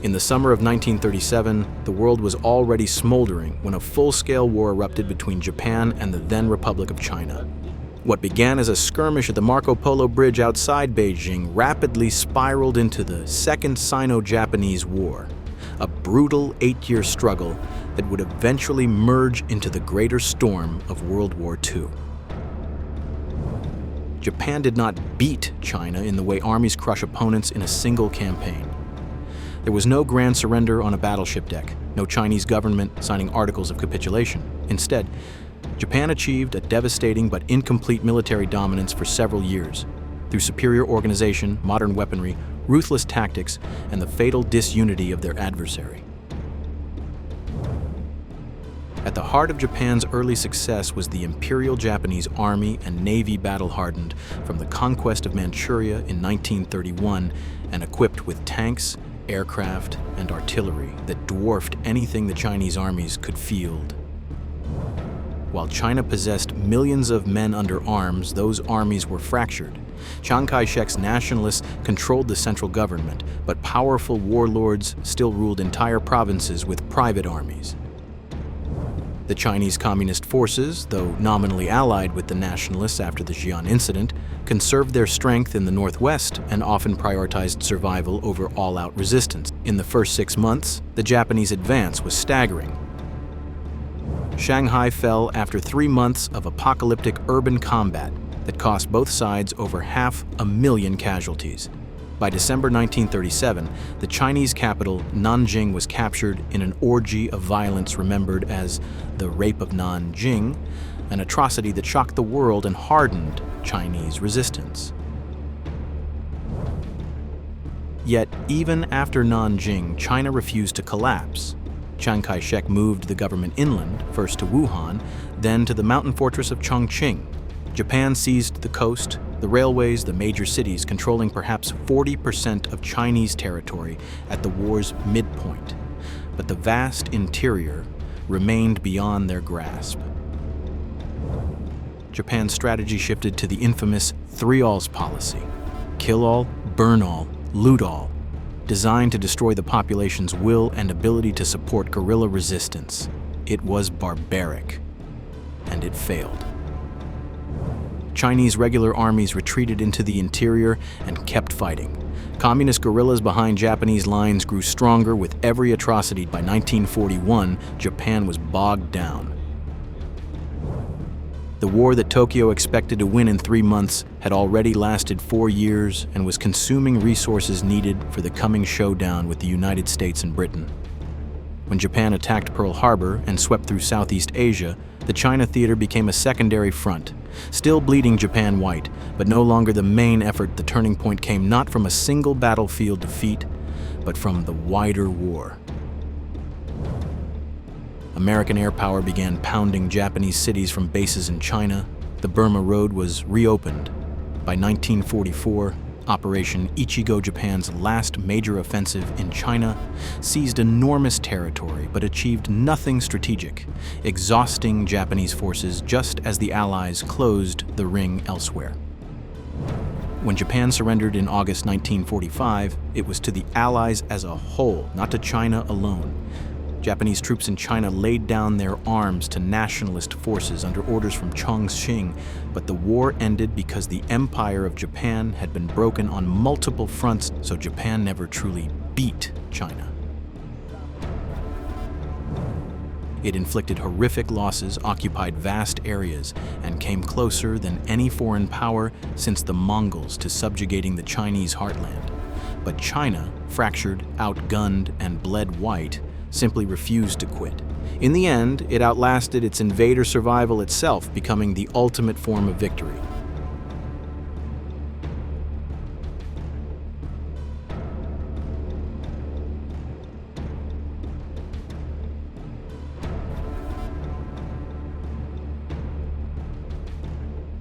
In the summer of 1937, the world was already smoldering when a full-scale war erupted between Japan and the then Republic of China. What began as a skirmish at the Marco Polo Bridge outside Beijing rapidly spiraled into the Second Sino-Japanese War, a brutal 8-year struggle that would eventually merge into the greater storm of World War II. Japan did not beat China in the way armies crush opponents in a single campaign. There was no grand surrender on a battleship deck, no Chinese government signing articles of capitulation. Instead, Japan achieved a devastating but incomplete military dominance for several years, through superior organization, modern weaponry, ruthless tactics, and the fatal disunity of their adversary. At the heart of Japan's early success was the Imperial Japanese Army and Navy battle-hardened from the conquest of Manchuria in 1931 and equipped with tanks, aircraft, and artillery that dwarfed anything the Chinese armies could field. While China possessed millions of men under arms, those armies were fractured. Chiang Kai-shek's nationalists controlled the central government, but powerful warlords still ruled entire provinces with private armies. The Chinese Communist forces, though nominally allied with the nationalists after the Xi'an incident, conserved their strength in the northwest and often prioritized survival over all-out resistance. In the first 6 months, the Japanese advance was staggering. Shanghai fell after 3 months of apocalyptic urban combat that cost both sides over 500,000 casualties. By December 1937, the Chinese capital, Nanjing, was captured in an orgy of violence remembered as the Rape of Nanjing, an atrocity that shocked the world and hardened Chinese resistance. Yet, even after Nanjing, China refused to collapse. Chiang Kai-shek moved the government inland, first to Wuhan, then to the mountain fortress of Chongqing. Japan seized the coast, the railways, the major cities, controlling perhaps 40% of Chinese territory at the war's midpoint. But the vast interior remained beyond their grasp. Japan's strategy shifted to the infamous three-alls policy: kill all, burn all, loot all, designed to destroy the population's will and ability to support guerrilla resistance. It was barbaric, and it failed. Chinese regular armies retreated into the interior and kept fighting. Communist guerrillas behind Japanese lines grew stronger with every atrocity. By 1941, Japan was bogged down. The war that Tokyo expected to win in 3 months had already lasted 4 years and was consuming resources needed for the coming showdown with the United States and Britain. When Japan attacked Pearl Harbor and swept through Southeast Asia, the China theater became a secondary front, still bleeding Japan white, but no longer the main effort. The turning point came not from a single battlefield defeat, but from the wider war. American air power began pounding Japanese cities from bases in China. The Burma Road was reopened. By 1944, Operation Ichi-Go, Japan's last major offensive in China, seized enormous territory but achieved nothing strategic, exhausting Japanese forces just as the Allies closed the ring elsewhere. When Japan surrendered in August 1945, it was to the Allies as a whole, not to China alone. Japanese troops in China laid down their arms to nationalist forces under orders from Chongqing, but the war ended because the Empire of Japan had been broken on multiple fronts, so Japan never truly beat China. It inflicted horrific losses, occupied vast areas, and came closer than any foreign power since the Mongols to subjugating the Chinese heartland. But China, fractured, outgunned, and bled white, simply refused to quit. In the end, it outlasted its invader survival itself, becoming the ultimate form of victory.